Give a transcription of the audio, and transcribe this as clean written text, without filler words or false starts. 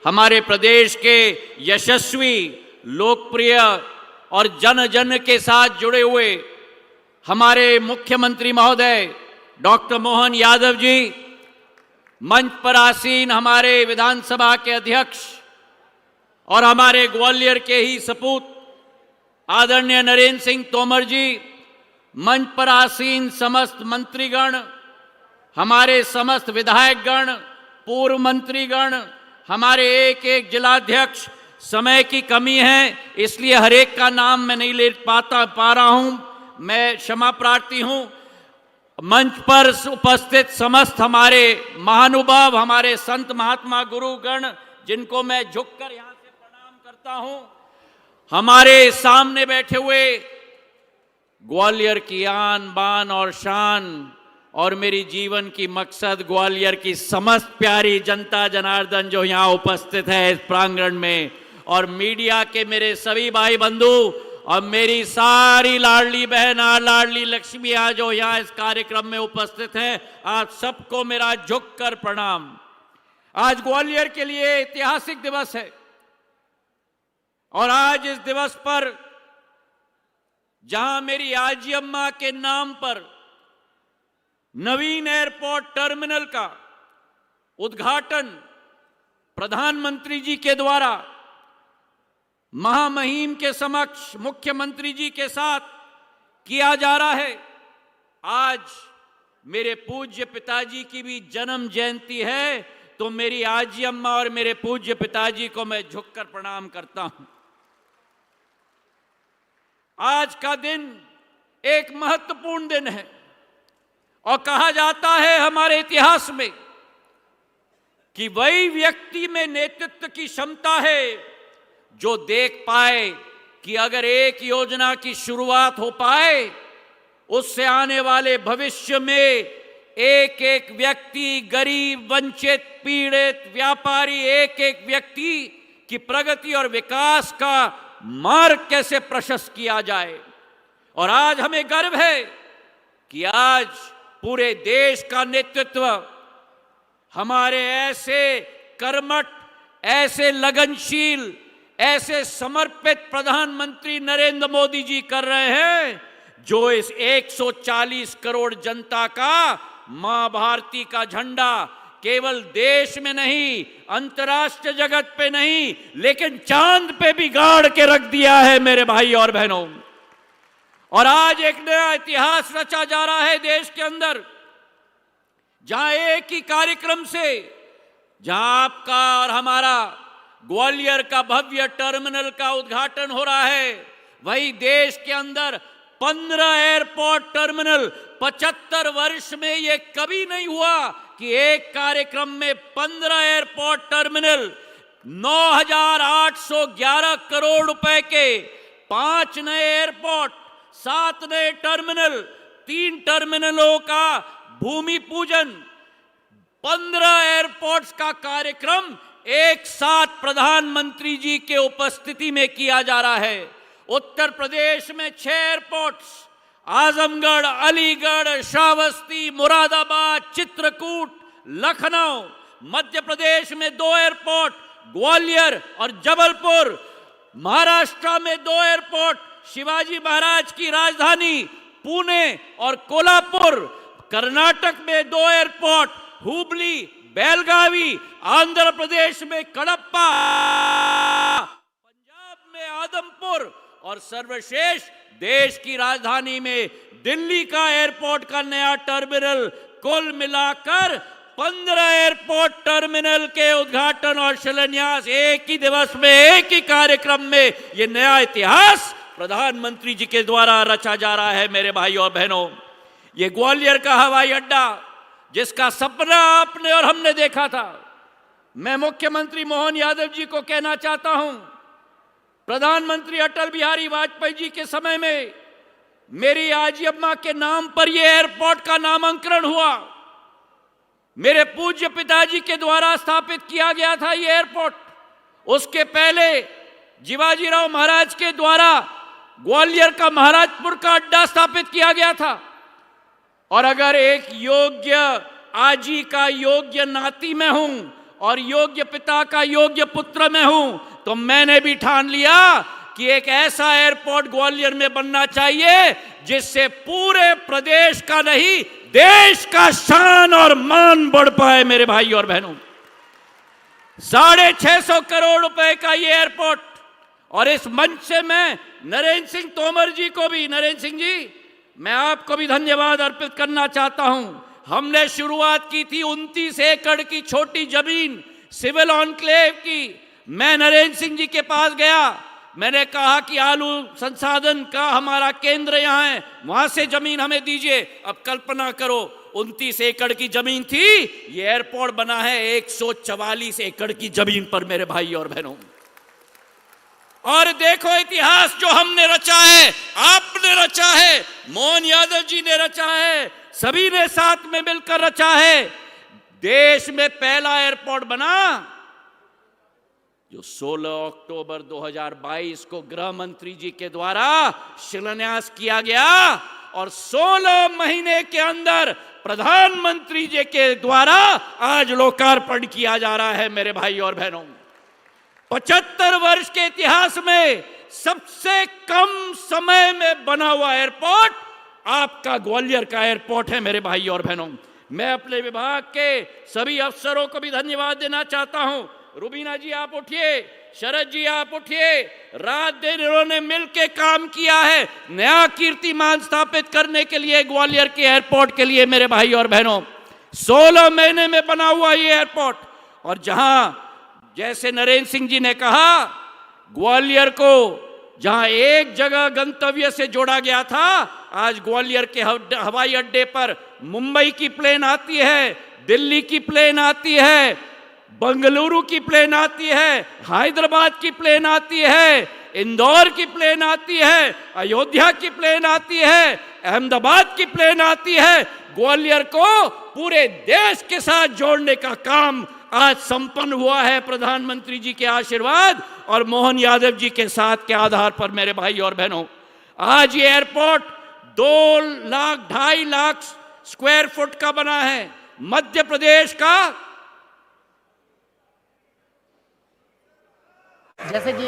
हमारे प्रदेश के यशस्वी, लोकप्रिय और जन जन के साथ जुड़े हुए हमारे मुख्यमंत्री महोदय डॉक्टर मोहन यादव जी, मंच पर आसीन हमारे विधानसभा के अध्यक्ष और हमारे ग्वालियर के ही सपूत आदरणीय नरेंद्र सिंह तोमर जी, मंच पर आसीन समस्त मंत्रीगण, हमारे समस्त विधायकगण, पूर्व मंत्रीगण, हमारे एक एक जिलाध्यक्ष। समय की कमी है इसलिए हर एक का नाम मैं नहीं ले पा रहा हूं, मैं क्षमा प्रार्थी हूं। मंच पर उपस्थित समस्त हमारे महानुभाव, हमारे संत महात्मा गुरुगण, जिनको मैं झुककर यहां से प्रणाम करता हूं, हमारे सामने बैठे हुए ग्वालियर की आन बान और शान और मेरी जीवन की मकसद ग्वालियर की समस्त प्यारी जनता जनार्दन जो यहाँ उपस्थित है इस प्रांगण में, और मीडिया के मेरे सभी भाई बंधु और मेरी सारी लाडली बहन और लाडली लक्ष्मियां जो यहाँ इस कार्यक्रम में उपस्थित हैं, आप सबको मेरा झुककर प्रणाम। आज ग्वालियर के लिए ऐतिहासिक दिवस है और आज इस दिवस पर जहां मेरी आजी अम्मा के नाम पर नवीन एयरपोर्ट टर्मिनल का उद्घाटन प्रधानमंत्री जी के द्वारा महामहिम के समक्ष मुख्यमंत्री जी के साथ किया जा रहा है, आज मेरे पूज्य पिताजी की भी जन्म जयंती है, तो मेरी आजी अम्मा और मेरे पूज्य पिताजी को मैं झुककर प्रणाम करता हूं। आज का दिन एक महत्वपूर्ण दिन है और कहा जाता है हमारे इतिहास में कि वही व्यक्ति में नेतृत्व की क्षमता है जो देख पाए कि अगर एक योजना की शुरुआत हो पाए, उससे आने वाले भविष्य में एक एक व्यक्ति, गरीब, वंचित, पीड़ित, व्यापारी, एक एक व्यक्ति की प्रगति और विकास का मार्ग कैसे प्रशस्त किया जाए। और आज हमें गर्व है कि आज पूरे देश का नेतृत्व हमारे ऐसे कर्मठ, ऐसे लगनशील, ऐसे समर्पित प्रधानमंत्री नरेंद्र मोदी जी कर रहे हैं, जो इस 140 करोड़ जनता का मां भारती का झंडा केवल देश में नहीं, अंतर्राष्ट्रीय जगत पे नहीं, लेकिन चांद पे भी गाड़ के रख दिया है मेरे भाई और बहनों। और आज एक नया इतिहास रचा जा रहा है देश के अंदर, जहां एक ही कार्यक्रम से, जहां आपका और हमारा ग्वालियर का भव्य टर्मिनल का उद्घाटन हो रहा है, वही देश के अंदर 15 एयरपोर्ट टर्मिनल, 75 वर्ष में ये कभी नहीं हुआ कि एक कार्यक्रम में 15 एयरपोर्ट टर्मिनल, 9,811 करोड़ रुपए के 5 नए एयरपोर्ट, 7 नए टर्मिनल, 3 टर्मिनलों का भूमि पूजन, 15 एयरपोर्ट्स का कार्यक्रम एक साथ प्रधानमंत्री जी के उपस्थिति में किया जा रहा है। उत्तर प्रदेश में 6 एयरपोर्ट्स, आजमगढ़, अलीगढ़, श्रावस्ती, मुरादाबाद, चित्रकूट, लखनऊ। मध्य प्रदेश में 2 एयरपोर्ट, ग्वालियर और जबलपुर। महाराष्ट्र में 2 एयरपोर्ट, शिवाजी महाराज की राजधानी पुणे और कोल्हापुर। कर्नाटक में 2 एयरपोर्ट, हुबली, बेलगावी। आंध्र प्रदेश में कडप्पा, पंजाब में आदमपुर और सर्वश्रेष्ठ देश की राजधानी में दिल्ली का एयरपोर्ट का नया टर्मिनल। कुल मिलाकर 15 एयरपोर्ट टर्मिनल के उद्घाटन और शिलान्यास एक ही दिवस में, एक ही कार्यक्रम में, ये नया इतिहास प्रधानमंत्री जी के द्वारा रचा जा रहा है मेरे भाई और बहनों। ये ग्वालियर का हवाई अड्डा जिसका सपना आपने और हमने देखा था, मैं मुख्यमंत्री मोहन यादव जी को कहना चाहता हूं, प्रधानमंत्री अटल बिहारी वाजपेयी जी के समय में मेरी आजी अम्मा के नाम पर यह एयरपोर्ट का नामांकन हुआ। मेरे पूज्य पिताजी के द्वारा स्थापित किया गया था यह एयरपोर्ट। उसके पहले शिवाजीराव महाराज के द्वारा ग्वालियर का महाराजपुर का अड्डा स्थापित किया गया था। और अगर एक योग्य आजी का योग्य नाती मैं हूं और योग्य पिता का योग्य पुत्र मैं हूं, तो मैंने भी ठान लिया कि एक ऐसा एयरपोर्ट ग्वालियर में बनना चाहिए जिससे पूरे प्रदेश का नहीं, देश का शान और मान बढ़ पाए। मेरे भाई और बहनों, 650 करोड़ रुपए का ये एयरपोर्ट, और इस मंच से मैं नरेंद्र सिंह तोमर जी को भी, नरेंद्र सिंह जी, मैं आपको भी धन्यवाद अर्पित करना चाहता हूं। हमने शुरुआत की थी 29 एकड़ की छोटी जमीन सिविल ऑनक्लेव की। मैं नरेंद्र सिंह जी के पास गया, मैंने कहा कि आलू संसाधन का हमारा केंद्र यहां है, वहां से जमीन हमें दीजिए। अब कल्पना करो, 29 एकड़ की जमीन थी, ये एयरपोर्ट बना है 144 एकड़ की जमीन पर। मेरे भाई और बहनों, और देखो इतिहास जो हमने रचा है, आपने रचा है, मोहन यादव जी ने रचा है, सभी ने साथ में मिलकर रचा है। देश में पहला एयरपोर्ट बना जो 16 अक्टूबर 2022 को गृह मंत्री जी के द्वारा शिलान्यास किया गया, और 16 महीने के अंदर प्रधानमंत्री जी के द्वारा आज लोकार्पण किया जा रहा है। मेरे भाई और बहनों, 75 वर्ष के इतिहास में सबसे कम समय में बना हुआ एयरपोर्ट आपका ग्वालियर का एयरपोर्ट है। मेरे भाई और बहनों, मैं अपने विभाग के सभी अफसरों को भी धन्यवाद देना चाहता हूं। रुबीना जी आप उठिए, शरद जी आप उठिए, रात दिन इन्होंने मिलकर काम किया है नया कीर्तिमान स्थापित करने के लिए, ग्वालियर के एयरपोर्ट के लिए। मेरे भाई और बहनों, 16 महीने में बना हुआ ये एयरपोर्ट, और जहां जैसे नरेंद्र सिंह जी ने कहा, ग्वालियर को जहां एक जगह गंतव्य से जोड़ा गया था, आज ग्वालियर के हवाई अड्डे पर मुंबई की प्लेन आती है, दिल्ली की प्लेन आती है, बंगलुरु की प्लेन आती है, हैदराबाद की प्लेन आती है, इंदौर की प्लेन आती है, अयोध्या की प्लेन आती है, अहमदाबाद की प्लेन आती है। ग्वालियर को पूरे देश के साथ जोड़ने का काम आज संपन्न हुआ है प्रधानमंत्री जी के आशीर्वाद और मोहन यादव जी के साथ के आधार पर। मेरे भाई और बहनों, आज ये airport 2 lakh 2.5 lakh square foot का बना है। मध्य प्रदेश का, जैसे कि